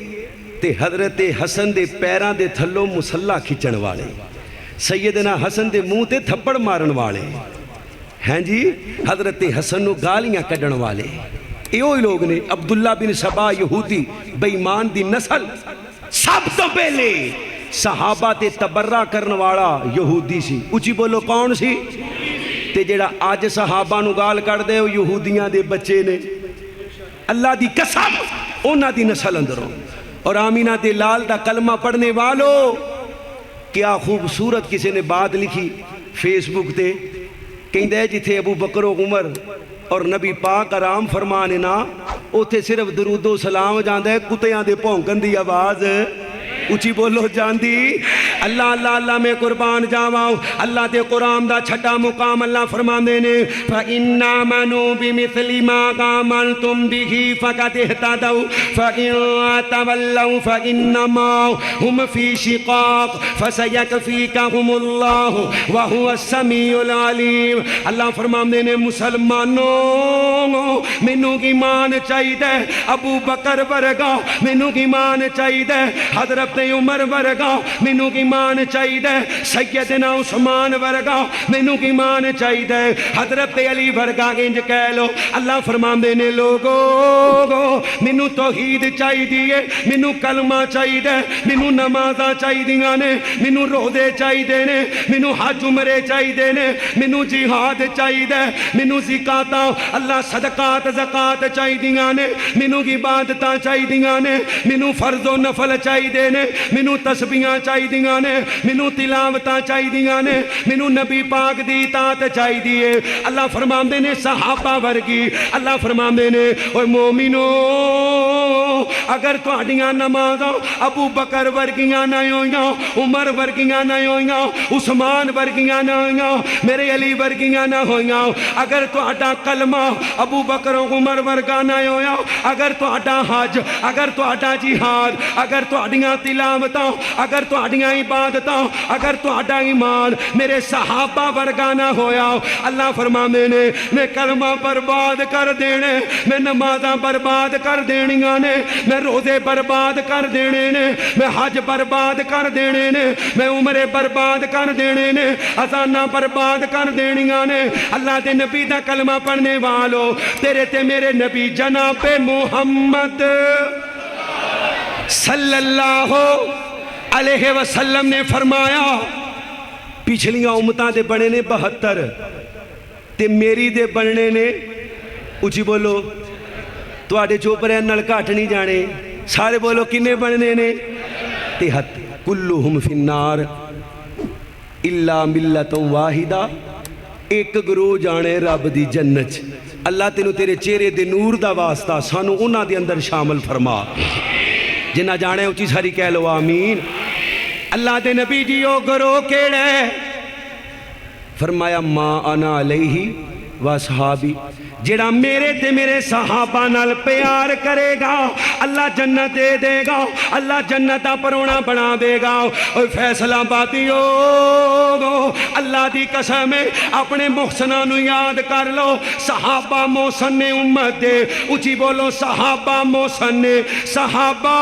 تے حضرت حسن دے پیران دے تھلو مسلح کھچن والے سیدنا حسن دے منہ تے تھپڑ مارن والے ہیں جی حضرت حسن نو گالیاں کڈن والے ایوئی لوگ نے عبداللہ بن سبا یہودی بے ایمان دی نسل سب تو پہلے صحابہ تے تبرہ کرن والا یہودی سی اچھی بولو کون سی تے جیڑا آج صحابہ نو گال کر دے وہ یہودیاں دے بچے نے اللہ دی قسم اونا دی نسل اندروں اور آمینہ دے لال دا کلمہ پڑھنے والو کیا خوبصورت کسی نے بات لکھی فیس بک تے کہیں دے جتھے ابو بکر و عمر اور نبی پاک آرام فرمانے نا اوتھے صرف درود و سلام جاندے کتیاں دے پونکن دی آواز اچھی بولو جاندی اللہ اللہ اللہ میں قربان جاواؤں اللہ دے قرآن دا چھٹا مقام اللہ فرمان دینے فَإِنَّا مَنُوا بِمِثْلِ مَا قَامَلْتُمْ بِهِ فَقَدْ اهْتَدَوْا فَإِن تَوَلَّوْا فَإِنَّمَا هُمْ فِي شِقَاقٍ فَسَيَكْفِيكَهُمُ اللَّهُ وَهُوَ السَّمِيعُ الْعَلِيمُ اللہ فرمان دینے مسلمانوں مینوں ایمان چاہیے ابو بکر ورگا مینوں ایمان چاہیے حضرت عمر ورگا مینوں ایمان چاہیے سیدنا عثمان ورگا مینوں ایمان چاہیے حضرت علی ورگا انج کہہ لو اللہ فرماندے نے لوگو مینوں توحید چاہیے مینوں کلمہ چاہیے مینوں نمازاں چاہیے نے مینوں روزے چاہیے نے مینوں حج عمرے چاہیے نے مینوں جہاد چاہیے مینوں زکاتاں اللہ صدقات زکات چاہیے نے مینوں عبادتاں چاہیے نے مینوں فرض و نفل چاہیے نے مینوں تسبیحاں چاہیے نے مینوں تلاوتاں چاہیے نے مینوں نبی پاک دی اطاعت چاہیے اللہ فرماندے نے صحابہ ورگی اللہ فرماندے نے اوے مومنو اگر تہاڈیاں نمازاں ابو بکر ورگیاں نہ ہوئیاں، عمر ورگیاں نہ ہوئیاں، عثمان ورگیاں نہ ہوئیاں، میرے علی ورگیاں نہ ہوئیاں، اگر تہاڈا کلمہ ابو بکر و عمر ورگا نہ ہویا، اگر تہاڈا حج، اگر تہاڈا جہاد، اگر تہاڈیاں تلاوتاں، اگر تہاڈیاں عبادتاں، اگر تہاڈا ایمان میرے صحابہ ورگا نہ ہویا، اللہ فرماندے نے میں کلمہ برباد کر دینے، میں نمازاں برباد کر دینیاں نے، میں روزے برباد کر دینے نے، میں حج برباد کر دینے نے، میں عمرے برباد کر دینے نے، اذاناں برباد کر دینیاں نے۔ اللہ دے نبی دا کلمہ پڑھنے والو، تیرے تے میرے نبی جناب محمد صلی اللہ علیہ وسلم نے فرمایا پچھلیاں امتاں دے بنے نے 72 تے میری دے بننے نے اچھی بولو تواڈے چوپرے نال گھٹ نہیں جانے، سارے بولو کنے بننے نے 73 کلہم فی النار الا ملت واحدہ، ایک گروہ جانے رب دی جنت۔ اللہ تینوں تیرے چہرے دے نور دا واسطہ سانو انہاں دے اندر شامل فرما، جنہ جانے اچھی ساری کہہ لو آمین۔ اللہ دے نبی جی او گروہ کیڑے فرمایا ما انا علیہ و صحابی، جڑا میرے تے میرے صحابہ نال پیار کرے گا اللہ جنت دے دے گا، اللہ جنت دا پرونا بنا دے گا۔ اور فیصلہ باتیو اللہ دی قسم ہے اپنے محسنہ نو یاد کر لو، صحابہ محسن نے امت دے، اچھی بولو صحابہ محسن نے، صحابہ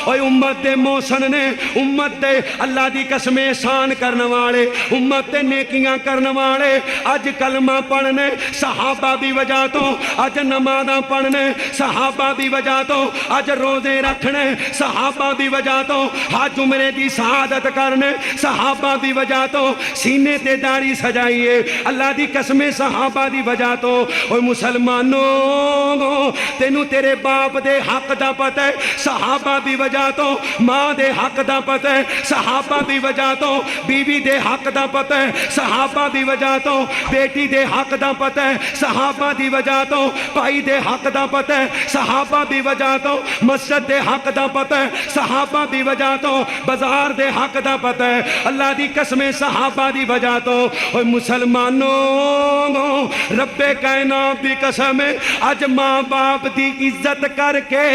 اور امت دے محسن نے، امت دے اللہ دی قسم احسان کرنے والے، امت دے نیکیاں کرنے والے، آج کلمہ پڑھنے صحابہ دی وجہ تو، آج نمازاں پڑھنے صحابہ دی وجہ تو، آج روزے رکھنے صحابہ دی وجہ تو، حج عمرے دی سعادت کرنے صحابہ دی وجہ تو، سینے تے داڑھی سجائیے اللہ دی قسم صحابہ دی وجہ تو۔ اور مسلمانوں تینوں تیرے باپ دے حق دا پتہ ہے صحابہ دی وجہ تو، ماں دے حق دا پتہ ہے صحابہ دی وجہ تو، بیوی دے حق دا پتہ ہے صحابہ دی وجہ تو، بیٹی دے حق دا پتہ ہے صحابہ دی وجہ تو، بھائی دے حق دا پتہ ہے صحابہ دی وجہ تو، مسجد دے حق دا پتہ ہے صحابہ دی وجہ تو، بازار دے حق دا پتہ ہے اللہ دی قسم صحابہ دی وجہ تو۔ اور مسلمانوں رب کائنات دی قسم اج ماں باپ دی عزت کر کے،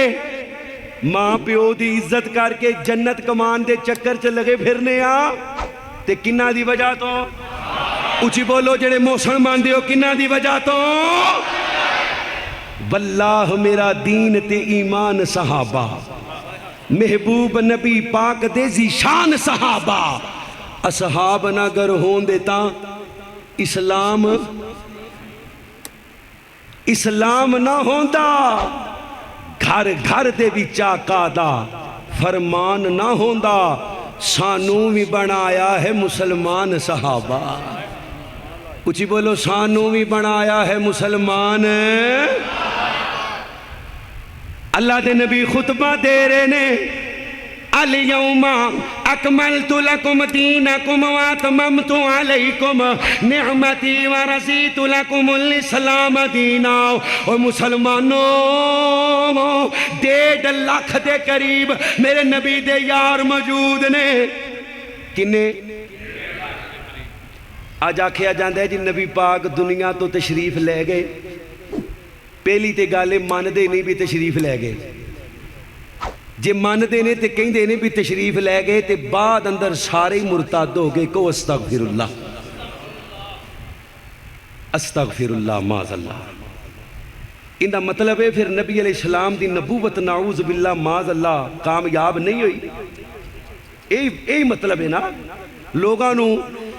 ماں پیو دی عزت کر کے جنت کمان دے چکر چ لگے پھرنے آ تے کنہ دی وجہ تو، اچھی بولو جڑے موسن مان دیو کنہ دی وجہ تو، واللہ میرا دین تے ایمان صحابہ، محبوب نبی پاک دے زی شان صحابہ، اصحاب نہ گر ہون دیتا اسلام نہ ہوندا، گھر گھر دے بھی چاکا دا فرمان نہ ہوندا، سانو بھی بنایا ہے مسلمان صحابہ، کچھ بولو سانو بھی بنایا ہے مسلمان۔ اللہ دے نبی خطبہ دے رہے نے الیوم اکملت لکم دینکم واتممت علیکم نعمتی ورزیت لکم الاسلام دینا۔ اور مسلمانوں 1.5 لاکھ دے قریب میرے نبی دے یار موجود نے، کنے آج آکھیا جاندہ ہے جی نبی پاک دنیا تو تشریف لے گئے، پہلی تے گالے مان دے نہیں بھی تشریف لے گئے، جے مان دے نے تے کہیں دے نے بھی تشریف لے گئے تے بعد اندر سارے مرتاد ہو گئے کو استغفر اللہ استغفر اللہ معاذ اللہ۔ اندہ مطلب ہے پھر نبی علیہ السلام دی نبوت نعوذ باللہ معاذ اللہ کامیاب نہیں ہوئی، یہی مطلب ہے نا، لوگاں نو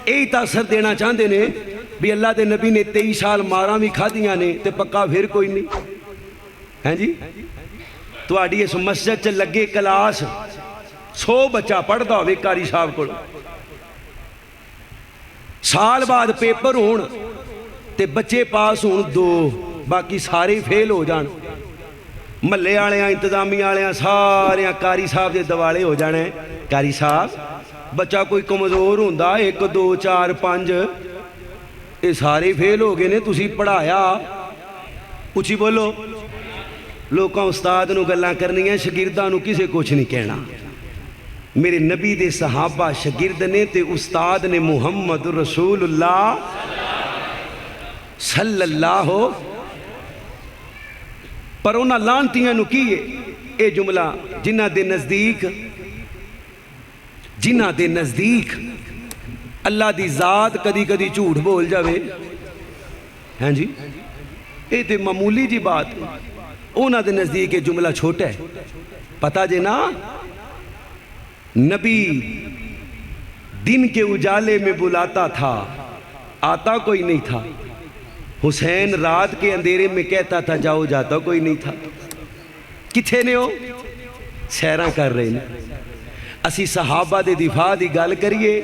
یہی تاثر دینا چاہتے نے بھی اللہ دے نبی نے 23 سال ماراں بھی کھا دیاں نے تے پکا پھر کوئی نہیں ہیں جی۔ تو آڈی اس مسجد چل لگے کلاس 100 بچہ پڑھتا ہوئے کاری صاحب کو، سال بعد پیپر ہون تے بچے پاس ہون 2 باقی سارے فیل ہو جان، ملے آلیاں انتظامی آلیاں ساریاں کاری صاحب دے دوالے ہو جانے، کاری صاحب بچہ کوئی کمزور ہوندہ 1 2 4 5 یہ سارے فیل ہو گئے نے، تسی پڑھایا اچھی بولو لوکاں استاد نو گلاں کرنیاں شاگرداں نو کسے کچھ نہیں کہنا میرے نبی دے صحابہ شاگرد نے تے استاد نے محمد رسول اللہ صلی اللہ پر انہاں لانتیاں نو کیے اے جملہ جنہ دے نزدیک اللہ دی ذات کدی کدی جھوٹ بول جاوے ہیں جی اے تے معمولی جی بات انہاں دے نزدیک یہ جملہ چھوٹا ہے پتہ جے نا نبی دن کے اجالے میں بلاتا تھا آتا کوئی نہیں تھا حسین رات کے اندھیرے میں کہتا تھا جاؤ جاتا کوئی نہیں تھا کتھے نے ہو سیراں کر رہے ہیں اسی صحابہ دے دفاع دی گل کریے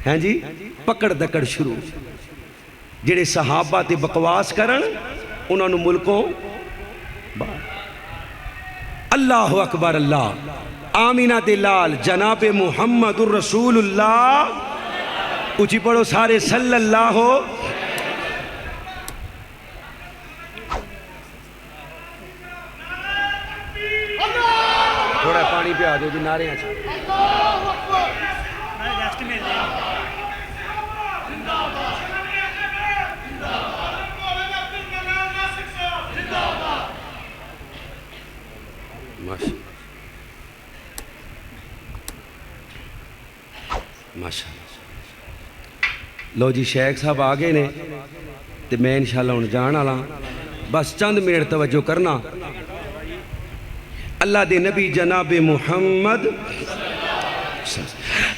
ہیں جی پکڑ دکڑ شروع جڑے صحابہ تے بکواس کرن انہوں نے ملکوں اللہ اکبر اللہ آمینہ دلال جناب محمد الرسول اللہ اچھی پڑھو سارے صلی اللہ ہو تھوڑا پانی پہ آدھو جی نعرے ہیں ماشاءاللہ لو جی شیخ صاحب آگے نے تے میں انشاءاللہ ان جان آلا بس چند منٹ توجہ کرنا اللہ دے نبی جناب محمد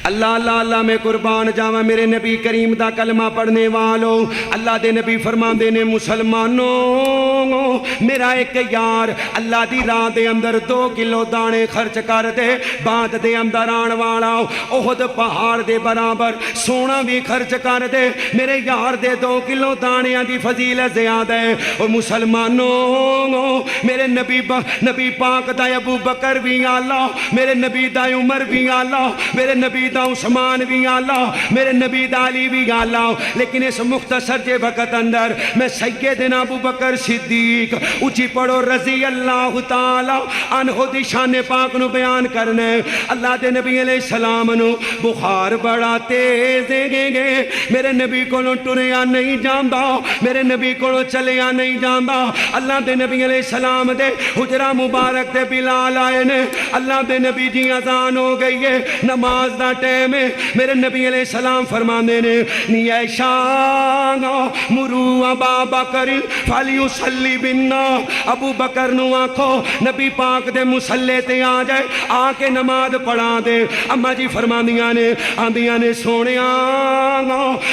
اللہ اللہ اللہ میں قربان جاواں میرے نبی کریم دا کلمہ پڑھنے والوں اللہ دے نبی فرمان دینے مسلمانوں میرا ایک یار اللہ دی راہ دے اندر 2 کلو دانے خرچ کر دے بعد دے اندر آن والا احد پہاڑ دے برابر سونا بھی خرچ کر دے میرے یار دے 2 کلو دانیاں دی فضیلت زیادہ ہے اور مسلمانوں میرے نبی پاک دا ابو بکر بھی آلہ میرے نبی دا عمر بھی آلہ میرے نبی دا عثمان بھی آلہ میرے نبی دا علی بھی آلہ لیکن اس مختصر جے وقت اندر میں سیدنا ابو بکر صدیق اچھی پڑھو رضی اللہ تعالی عنہ دی شان پاک نو بیان کرنے اللہ دے نبی علیہ السلام نو بخار بڑا تیز گے میرے نبی کو ٹریا نہیں جاندا میرے نبی کو چلیا نہیں جاندا اللہ دے نبی علیہ السلام دے حجرہ مبارک دے بلال آئے نے اللہ دے نبی جی اذان ہو گئی ہے نماز دا ٹیم ہے میرے نبی علیہ السلام فرماندے نے نی ایشان مرو ابا بکر فلیصلی بنا ابو بکر نو آنکھو نبی پاک دے مسلے تے آ جائے آ کے نماز پڑھا دے اما جی فرماندیاں نے سونیا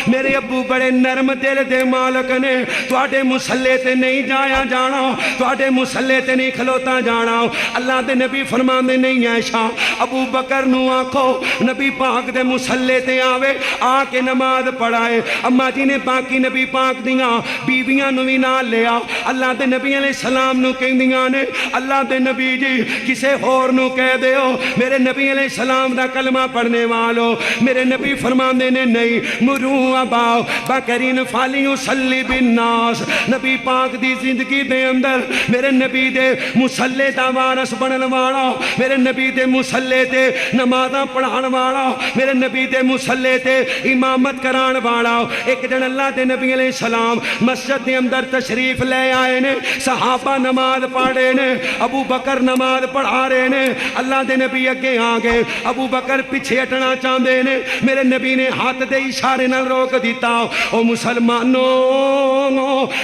میرے ابو بڑے نرم دل دے مالک نے تواڈے مسلے تے نہیں جایا جانا تواڈے مسلے تے نہیں کھلوتا جانا اللہ دے نبی فرماندے نہیں عائشہ ابو بکر نو آنکھو نبی پاک دے مسلے تے آوے آ کے نماز پڑھائے اما جی نے باقی نبی پاک دیاں بیویاں نو بھی نال لیا اللہ دے نبی علیہ السلام نو کہندیاں نے اللہ دے نبی جی کسے ہور نو کہہ دیو میرے نبی علیہ السلام دا کلمہ پڑھنے والو میرے نبی فرماندے نے نہیں مرو ابا بکرین فلیصلی بالناس نبی پاک دی زندگی دے اندر میرے نبی دے مسلے دا وارث بنن والا میرے نبی دے مسلے تے نمازاں پڑھان والا میرے نبی دے مسلے تے امامت کران والا ایک دن اللہ دے نبی علیہ السلام مسجد دے اندر تشریف لے آئے نے صحابہ نماز پڑھے نے ابو بکر نماز پڑھا رہے نے اللہ دے نبی اگے آگے ابو بکر پیچھے ہٹنا چاہندے نے میرے نبی نے ہاتھ دے اشارے نال روک دیتا او مسلمانوں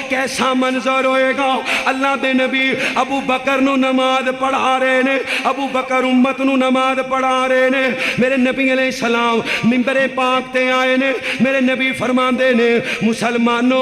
کیسا منظر ہوئے گا اللہ دے نبی ابو بکر نو نماز پڑھا رہے نے ابو بکر امت نو نماز پڑھا رہے نے میرے نبی علیہ السلام منبر پاک تے آئے نے میرے نبی فرماندے نے مسلمانوں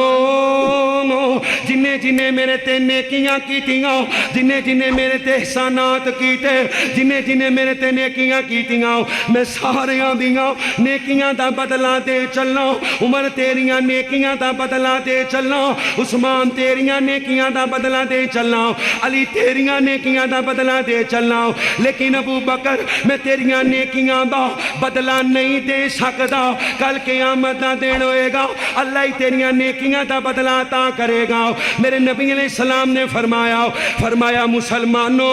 جنہیں جنہیں میرے تے نیکیاں کیتیاں جنہیں جنہیں میرے تے احسانات کیتے جنہیں جنہیں میرے تے نیکیاں کیتیاں میں ساریاں دیاں نیکیاں دا بدلہ دے چلنا عمر تیریاں نیکیاں دا بدلہ دے چلنا عثمان تیریاں نیکیاں دا بدلہ دے چلنا علی تیریاں نیکیاں دا بدلہ دے چلنا لیکن ابو بکر میں تیریاں نیکیاں دا بدلہ نہیں دے سکتا کل قیامت دا دین ہوئے گا اللہ ہی تیریاں نیکیاں دا بدلہ عطا کرے گا میرے نبی علیہ السلام نے فرمایا مسلمانوں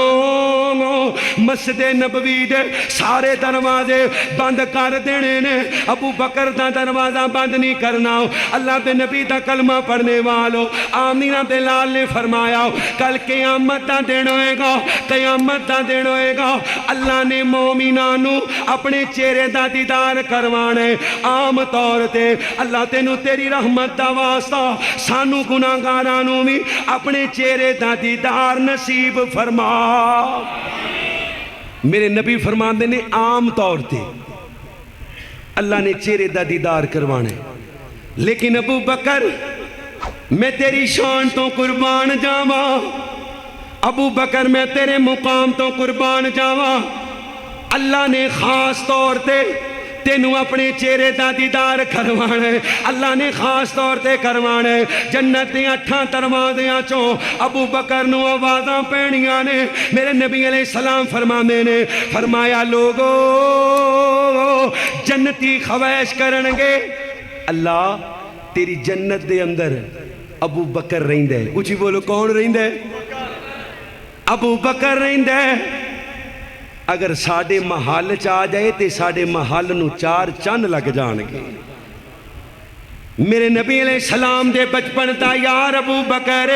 مسجد نبوی دے سارے دروازے بند کر دینے نے، ابو بکر دا دروازہ بند نہیں کرنا۔ اللہ دے نبی دا کلمہ پڑھنے والو آمینہ بلال نے فرمایا کل قیامت دا دن ہوئے گا، قیامت دا دن ہوئے گا، اللہ نے مومنانو اپنے چہرے دا دیدار کروانے۔ عام طور تے اللہ تینو تیری رحمت دا واسطہ سانو گناہگارانو بھی اپنے چہرے دا دیدار نصیب فرما۔ میرے نبی فرماندے نے عام طور تے اللہ نے چہرے دا دیدار کروانے، لیکن ابو بکر میں تیری شان تو قربان جاواں، ابو بکر میں تیرے مقام تو قربان جاواں، اللہ نے خاص طور تے تینوں اپنے چہرے دا دیدار کروانے، اللہ نے خاص طور تے کروانے۔ جنت دے 8 دروازیاں چوں ابو بکر نو آوازاں پینیاں نے، میرے نبی علیہ السلام فرماندے نے فرمایا لوگو جنتی خویش کرنگے، اللہ تیری جنت دے اندر ابو بکر رہندے۔ اچھی بولو کون رہندے؟ ابو بکر رہندے۔ اگر ساڑے محل چاہ جائے تے ساڑے محل نو 4 چند لگ جانگے۔ میرے نبی علیہ السلام دے بچپن تا یار ابو بکر،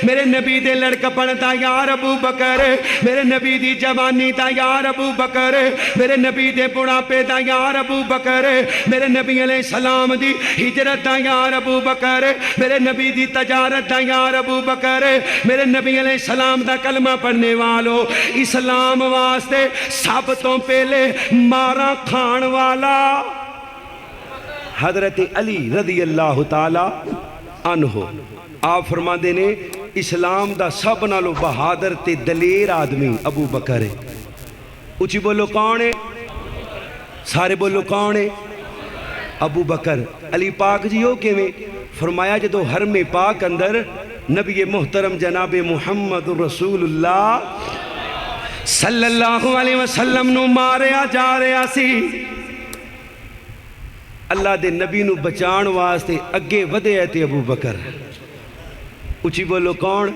میرے نبی دے لڑکپن تا یار ابو بکر، میرے نبی دی جوانی تا یار ابو بکر، میرے نبی دے بڑھاپے تا یار ابو بکر، میرے نبی علیہ السلام دی ہجرت تا یار ابو بکر، میرے نبی دی تجارت تا یار ابو بکر، میرے نبی علیہ السلام دا کلمہ پڑھنے والو اسلام واسطے سب تو پہلے مارا کھان والا حضرت علی رضی اللہ تعالی عنہ۔ آپ فرماندے نے اسلام دا سب نالو بہادر تے دلیر آدمی ابو بکر ہے۔ اچھی بولو کون ہے؟ سارے بولو کون ہے؟ ابو بکر۔ علی پاک جی ہو کے میں فرمایا جدو حرم پاک اندر نبی محترم جناب محمد رسول اللہ صلی اللہ علیہ وسلم نو ماریا جا رہا سی، اللہ دے نبی نو بچان واسطے اگے ودے تے ابو بکر۔ اچھی بولو کون؟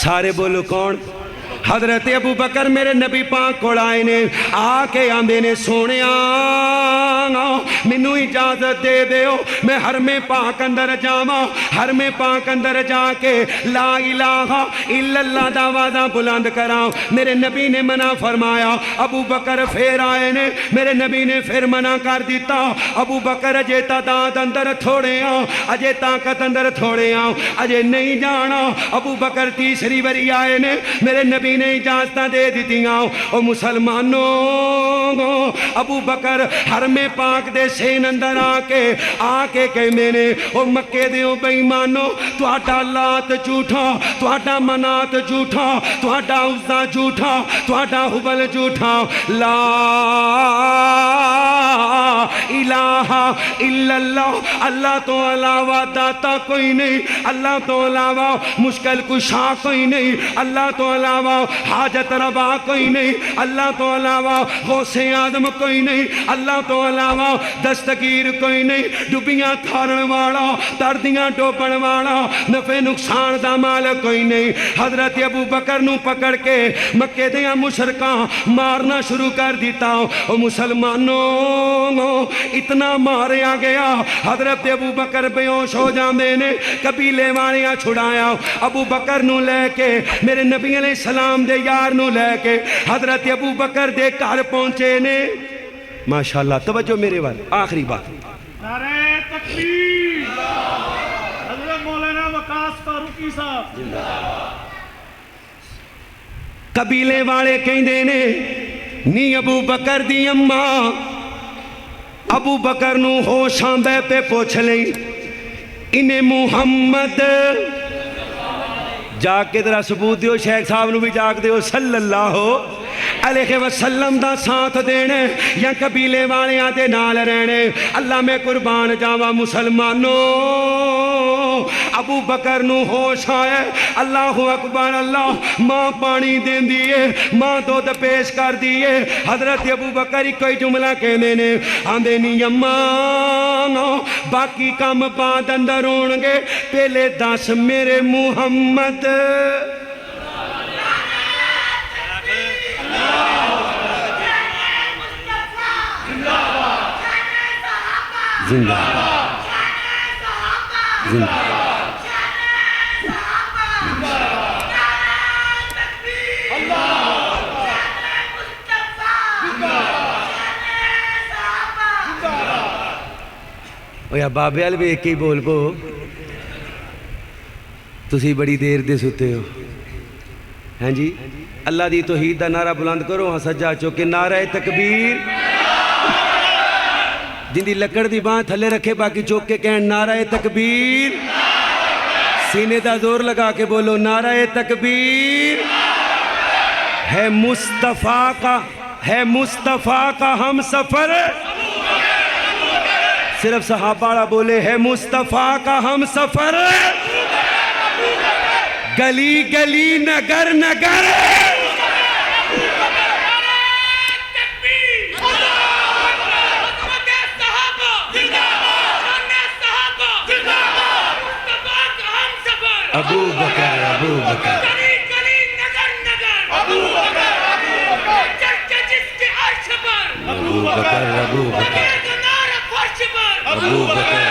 سارے بولو کون؟ حضرت ابو بکر میرے نبی پاک کو آئے نے، آ کے آندے نے سونیا منو اجازت دے دیو میں حرم پاک اندر جاواں، حرم پاک اندر جا کے لا الہ الا اللہ دا آوازاں بلند کراں۔ میرے نبی نے منع فرمایا، ابو بکر پھر آئے نے، میرے نبی نے پھر منع کر دیتا۔ ابو بکر اجے تعداد اندر تھوڑے آں، اجے طاقت اندر تھوڑے آں، اجے نہیں جانا۔ ابو بکر تیسری بری آئے نے، میرے نبی نے اجازتہ دے دیتیاں۔ او مسلمانوں ابو بکر حرم پاک دے سین اندر آ کے کہندے نے او مکے دیو بے ایمانو تہاڈا لات جھوٹا، تہاڈا منات جھوٹا، تہاڈا عزا جھوٹا، تہاڈا حبل جھوٹا، لا الہ الا اللہ، اللہ تو علاوہ داتا کوئی نہیں، اللہ تو علاوہ مشکل کشا کوئی نہیں، اللہ تو علاوہ حاجت روا کوئی نہیں، اللہ تو علاوہ غوث اعظم کوئی نہیں، اللہ تو علاوہ دستگیر کوئی نہیں، ڈبیاں تھارن والا، دردیاں ڈوبن والا، نفع نقصان دا مالک کوئی نہیں۔ حضرت ابو بکر نو پکڑ کے مکے دیاں مشرکاں مارنا شروع کر دیتا۔ او مسلمانوں اتنا ماریا گیا، حضرت ابو بکر بے ہوش ہو جاندے نے، قبیلے والیاں چھڑایا۔ ابو بکر نو لے کے میرے نبی علیہ السلام دے یار نو لے کے حضرت ابو بکر دے گھر پہنچے نے۔ ماشاءاللہ توجہ میرے والے، آخری بات، نعرہ تکبیر، حضرت مولانا وقاص فاروقی صاحب۔ قبیلے والے کہندے نے نی ابو بکر دی اماں ابو بکر نو ہوشاں بے پہ پوچھ لیں، انہیں محمد جا کے ذرا ثبوت دیو، شیخ صاحب نو بھی جاگ دیو، صلی اللہ علیہ وسلم دا ساتھ دینے یا قبیلے والے آدھے نال رہنے۔ اللہ میں قربان جاوا مسلمانوں ابو بکر نو ہوش آئے اللہ اکبر اللہ ماں پانی دین دیئے ماں دودھ پیش کر دیئے حضرت ابو بکر ہی کوئی جملہ کہنے نے آندے نی اماں باقی کام بعد اندر ہونگے پہلے دس میرے محمد زندہ زندہ اویا بابے والے بھی ایک ہی بول پو تسی بڑی دیر دے ستے ہو ہیں جی اللہ دی توحید دا نعرہ بلند کرو ہاں سجا چوکے نعرہ تکبیر جن دی لکڑ دی بان تھلے رکھے باقی چوک کے کہیں نعرہ تکبیر سینے دا زور لگا کے بولو نعرہ تکبیر ہے مصطفیٰ کا ہم سفر صرف صحابہ بولے ہے مصطفیٰ کا ہم سفر گلی گلی نگر نگر ابو بکر ابو بکر ابو بکر ابو بکر ابو بکر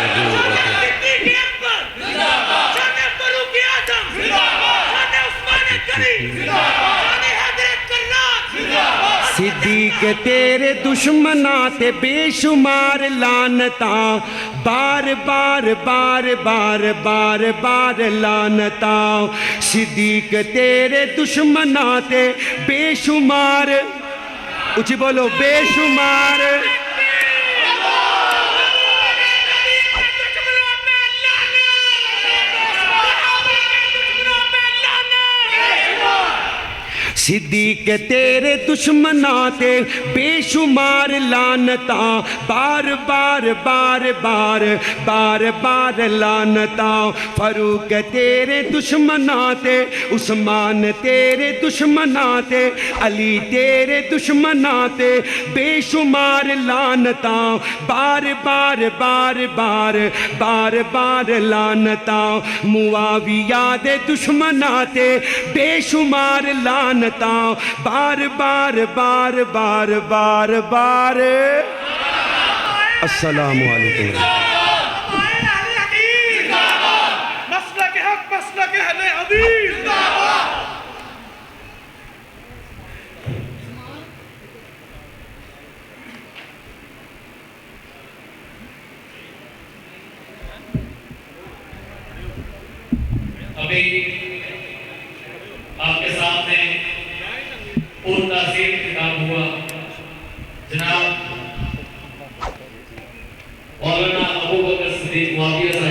صدیق تیرے دشمناتے بے شمار لانتاں بار بار بار بار بار بار لانتاں صدیق تیرے دشمناتے بے شمار اچھی بولو بے شمار صدیق تیرے دشمناتے بے شمار لانتاں بار بار بار بار بار بار لانتاں فاروق تیرے دشمناتے عثمان تیرے دشمناتے علی تیرے دشمناتے بے شمار لانتاں بار بار بار بار بار بار لانتاں معاویہ دے دشمناتے بے شمار لانتاں بار بار بار بار بار بار السلام علیکم مسلک حق مسلک اہل حدیث ابھی آپ کے سامنے پور تحصیل خطاب ہوا جناب مولانا ابو بکر صدیق معاویہ صاحب